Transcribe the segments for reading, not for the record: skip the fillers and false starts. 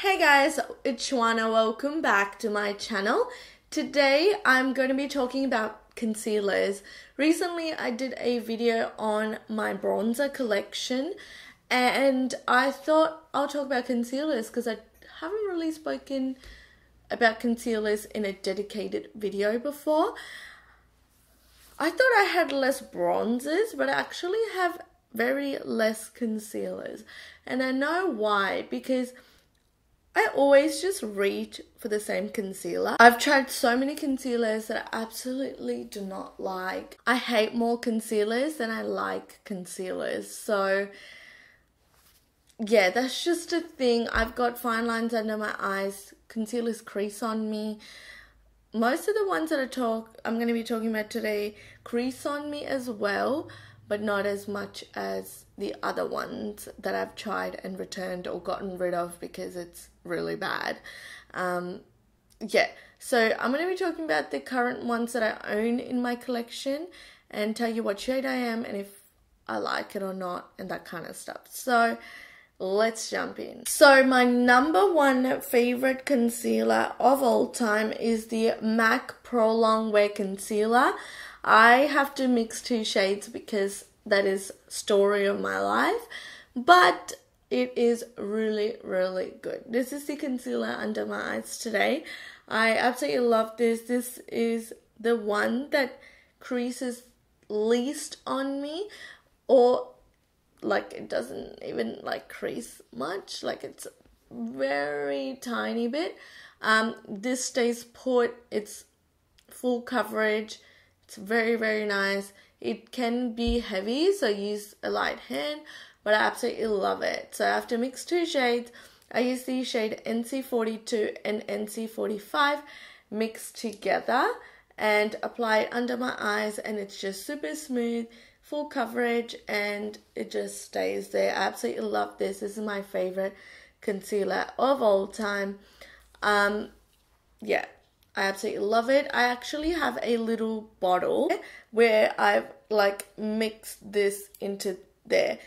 Hey guys, it's Shuana. Welcome back to my channel. Today I'm going to be talking about concealers. Recently I did a video on my bronzer collection and I thought I'll talk about concealers because I haven't really spoken about concealers in a dedicated video before. I thought I had less bronzers, but I actually have very less concealers. And I know why, because I always just reach for the same concealer. I've tried so many concealers that I absolutely do not like. I hate more concealers than I like concealers. So yeah, that's just a thing. I've got fine lines under my eyes. Concealers crease on me. Most of the ones that I'm going to be talking about today crease on me as well, but not as much as the other ones that I've tried and returned or gotten rid of because it's really bad. Yeah, so I'm going to be talking about the current ones that I own in my collection and tell you what shade I am and if I like it or not and that kind of stuff. So let's jump in. So my number one favorite concealer of all time is the MAC Pro Longwear Concealer. I have to mix two shades because that is story of my life, but it is really, really good. This is the concealer under my eyes today. I absolutely love this. This is the one that creases least on me, or like it doesn't even like crease much, like it's very tiny bit. This stays put, it's full coverage, it's very, very nice. It can be heavy, so use a light hand, but I absolutely love it. So I have to mix two shades. I use the shade NC42 and NC45 mixed together and apply it under my eyes, and it's just super smooth, full coverage, and it just stays there. I absolutely love this. This is my favorite concealer of all time. Yeah, I absolutely love it. I actually have a little bottle where I've like mixed this into there.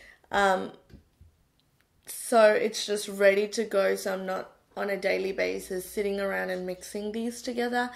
So it's just ready to go, so I'm not on a daily basis sitting around and mixing these together.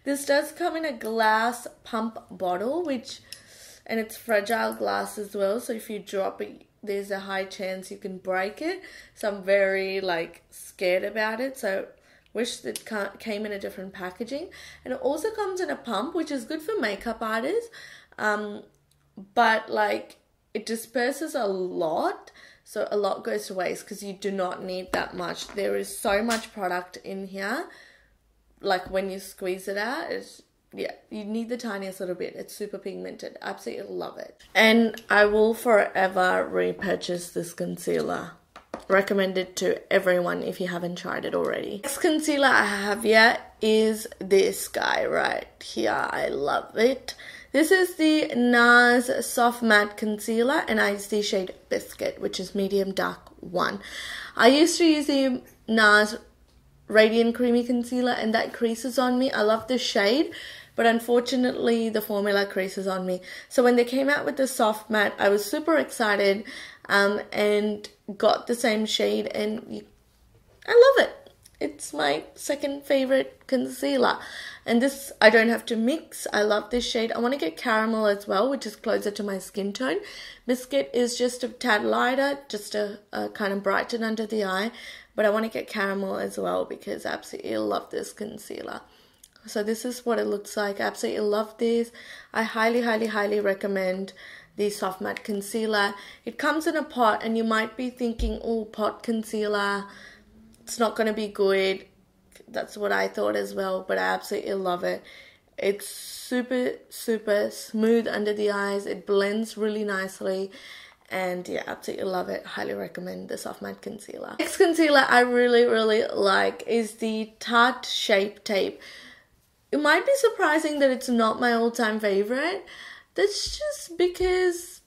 This does come in a glass pump bottle, and it's fragile glass as well, so if you drop it, there's a high chance you can break it. So I'm very like scared about it, so wish it came in a different packaging. And it also comes in a pump, which is good for makeup artists, but like it disperses a lot, so a lot goes to waste because you do not need that much. There is so much product in here, like when you squeeze it out, yeah, you need the tiniest little bit. It's super pigmented. Absolutely love it. And I will forever repurchase this concealer. Recommend it to everyone if you haven't tried it already. Next concealer I have here is this guy right here. I love it. This is the Nars Soft Matte Concealer, and I use the shade Biscuit, which is medium dark 1. I used to use the Nars Radiant Creamy Concealer, and that creases on me. I love the shade, but unfortunately the formula creases on me. So when they came out with the Soft Matte, I was super excited and got the same shade, and I love it. It's my second favorite concealer, and this I don't have to mix. I love this shade. I want to get caramel as well, which is closer to my skin tone. Biscuit is just a tad lighter, just a kind of brighten under the eye, but I want to get caramel as well because I absolutely love this concealer. So this is what it looks like. I absolutely love this. I highly, highly, highly recommend the Soft Matte Concealer. It comes in a pot, and you might be thinking, oh, pot concealer, it's not going to be good. That's what I thought as well, but I absolutely love it. It's super, super smooth under the eyes. It blends really nicely, and yeah, absolutely love it. Highly recommend the Soft Matte Concealer. Next concealer I really, really like is the Tarte Shape Tape. It might be surprising that it's not my all-time favorite. That's just because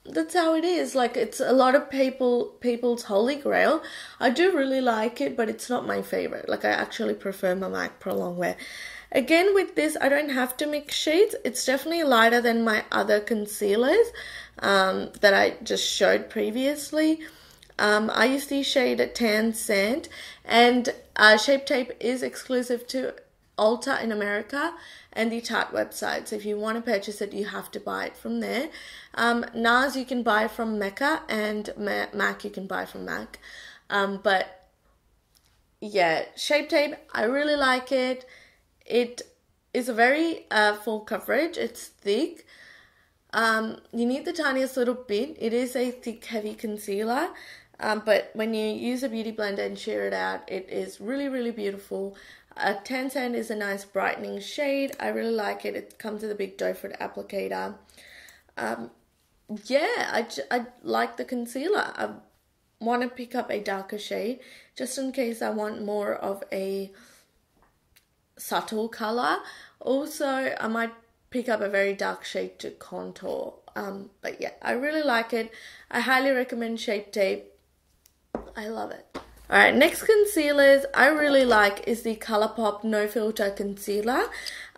that's how it is. Like, it's a lot of people's holy grail. I do really like it, but it's not my favorite. Like, I actually prefer my MAC Pro Longwear. Again, with this, I don't have to mix shades. It's definitely lighter than my other concealers that I just showed previously. I use the shade Tan Sand, and Shape Tape is exclusive to Ulta in America and the Tarte website. So if you want to purchase it, you have to buy it from there. Nars you can buy from Mecca, and MAC you can buy from MAC. But yeah, Shape Tape, I really like it. It is a very full coverage. It's thick. You need the tiniest little bit. It is a thick, heavy concealer. But when you use a beauty blender and sheer it out, it is really, really beautiful. Tan Sand is a nice brightening shade. I really like it. It comes with a big doe foot applicator. Yeah, I like the concealer. I want to pick up a darker shade just in case I want more of a subtle color. Also, I might pick up a very dark shade to contour. But yeah, I really like it. I highly recommend Shape Tape. I love it. Alright, next concealers I really like is the Colourpop No Filter Concealer.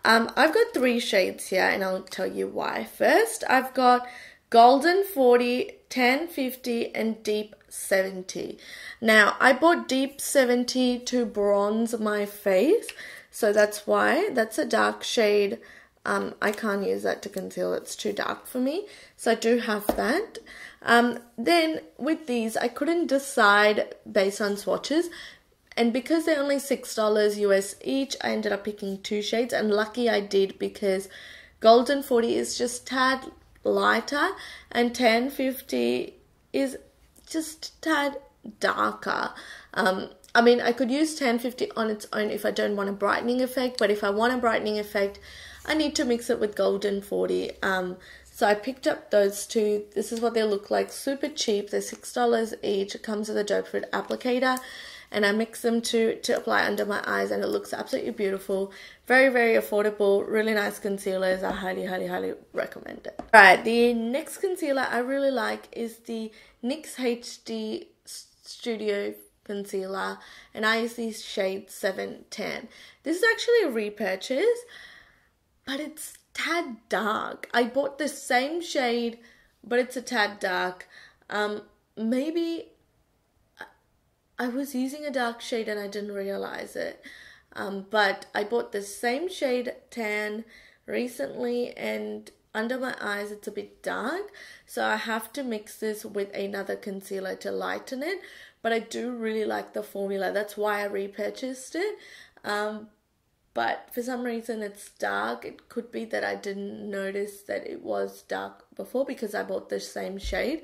I've got 3 shades here and I'll tell you why. First, I've got Golden 40, Tan 50 and Deep 70. Now, I bought Deep 70 to bronze my face, so that's why. That's a dark shade. I can't use that to conceal, it's too dark for me, so I do have that. Then with these, I couldn't decide based on swatches, and because they're only $6 US each, I ended up picking 2 shades, and lucky I did because Golden 40 is just tad lighter and Tan 50 is just tad darker. I mean, I could use Tan 50 on its own if I don't want a brightening effect, but if I want a brightening effect, I need to mix it with Golden 40. So I picked up those 2. This is what they look like. Super cheap. They're $6 each. It comes with a doe foot applicator. And I mix them to apply under my eyes, and it looks absolutely beautiful. Very, very affordable. Really nice concealers. I highly, highly, highly recommend it. Alright, the next concealer I really like is the NYX HD Studio Concealer. And I use the shade 710. This is actually a repurchase, but it's tad dark. I bought the same shade, but it's a tad dark. Maybe I was using a dark shade and I didn't realize it. But I bought the same shade tan recently, and under my eyes it's a bit dark, so I have to mix this with another concealer to lighten it. But I do really like the formula. That's why I repurchased it. But for some reason it's dark. It could be that I didn't notice that it was dark before because I bought the same shade.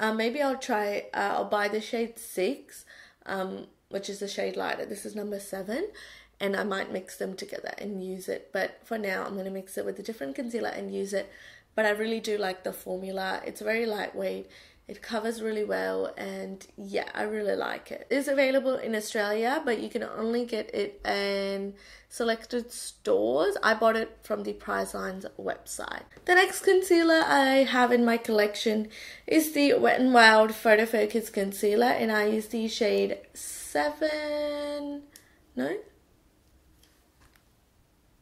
Maybe I'll try, I'll buy the shade 6, which is a shade lighter. This is number 7, and I might mix them together and use it. But for now, I'm going to mix it with a different concealer and use it. But I really do like the formula. It's very lightweight. It covers really well, and yeah, I really like it. It is available in Australia, but you can only get it in selected stores. I bought it from the Prizeline's website. The next concealer I have in my collection is the Wet n Wild Photo Focus Concealer, and I use the shade 7...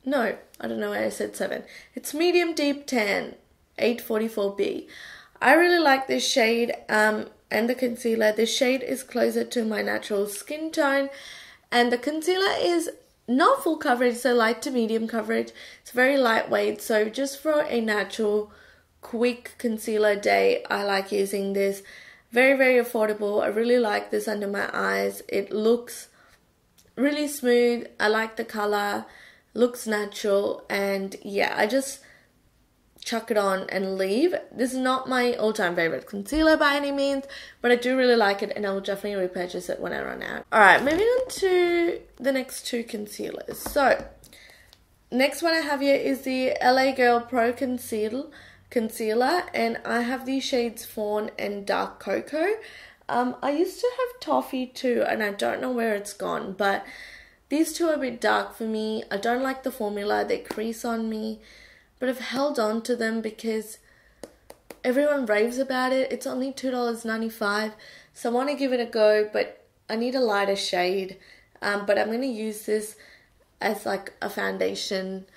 No, I don't know why I said 7. It's Medium Deep Tan, 844B. I really like this shade and the concealer. This shade is closer to my natural skin tone, and the concealer is not full coverage, so light to medium coverage. It's very lightweight, so just for a natural, quick concealer day, I like using this. Very, very affordable. I really like this under my eyes. It looks really smooth. I like the color. Looks natural, and yeah, I just chuck it on and leave. This is not my all-time favorite concealer by any means, but I do really like it, and I will definitely repurchase it when I run out. Alright, moving on to the next 2 concealers. So, next one I have here is the LA Girl Pro Concealer, and I have the shades Fawn and Dark Cocoa. I used to have Toffee too, and I don't know where it's gone, but these 2 are a bit dark for me. I don't like the formula. They crease on me. But I've held on to them because everyone raves about it. It's only $2.95, so I want to give it a go, but I need a lighter shade. But I'm going to use this as like a foundation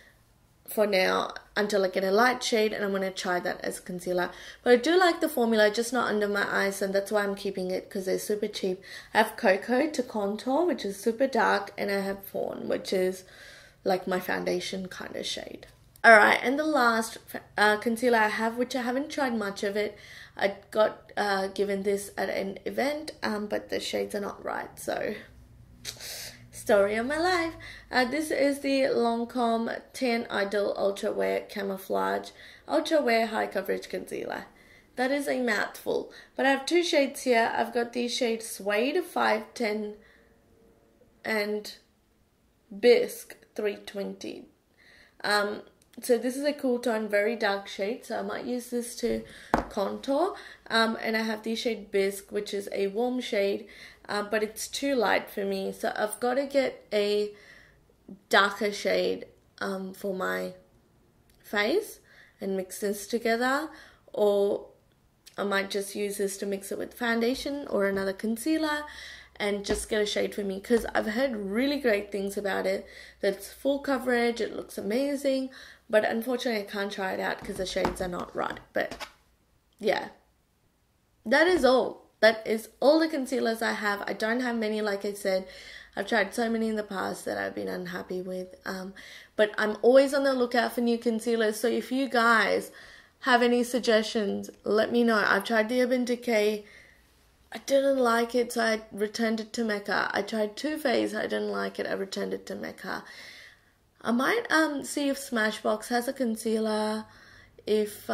for now. until I get a light shade, and I'm going to try that as concealer. But I do like the formula, just not under my eyes, and that's why I'm keeping it, because they're super cheap. I have Cocoa to contour, which is super dark, and I have Fawn, which is like my foundation kind of shade. Alright, and the last concealer I have, which I haven't tried much of it, I got given this at an event, but the shades are not right, so story of my life. This is the Lancome Tient Idol Ultra Wear Camouflage Ultra Wear High Coverage Concealer. That is a mouthful, but I have two shades here. I've got the shade Suede 510 and Bisque 320. So this is a cool tone, very dark shade, so I might use this to contour. And I have the shade Bisque, which is a warm shade, but it's too light for me, so I've got to get a darker shade for my face and mix this together, or I might just use this to mix it with foundation or another concealer and just get a shade for me, because I've heard really great things about it. That's full coverage, it looks amazing, but unfortunately I can't try it out because the shades are not right. But yeah, that is all. That is all the concealers I have. I don't have many, like I said. I've tried so many in the past that I've been unhappy with. But I'm always on the lookout for new concealers. So if you guys have any suggestions, let me know. I've tried the Urban Decay. I didn't like it, so I returned it to Mecca. I tried Too Faced. I didn't like it. I returned it to Mecca. I might see if Smashbox has a concealer. If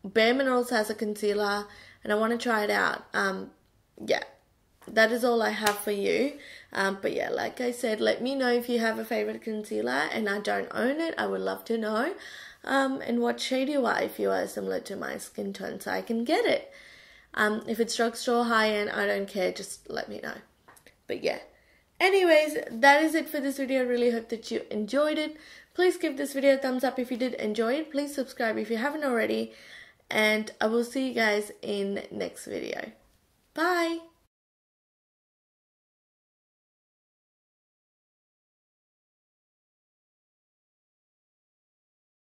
Bare Minerals has a concealer, and I want to try it out. Yeah, that is all I have for you. But yeah, like I said, let me know if you have a favorite concealer, and I don't own it. I would love to know. And what shade you are, if you are similar to my skin tone, so I can get it. If it's drugstore high-end, I don't care, just let me know. But yeah, anyways, that is it for this video. I really hope that you enjoyed it. Please give this video a thumbs up if you did enjoy it. Please subscribe if you haven't already. And I will see you guys in next video. Bye!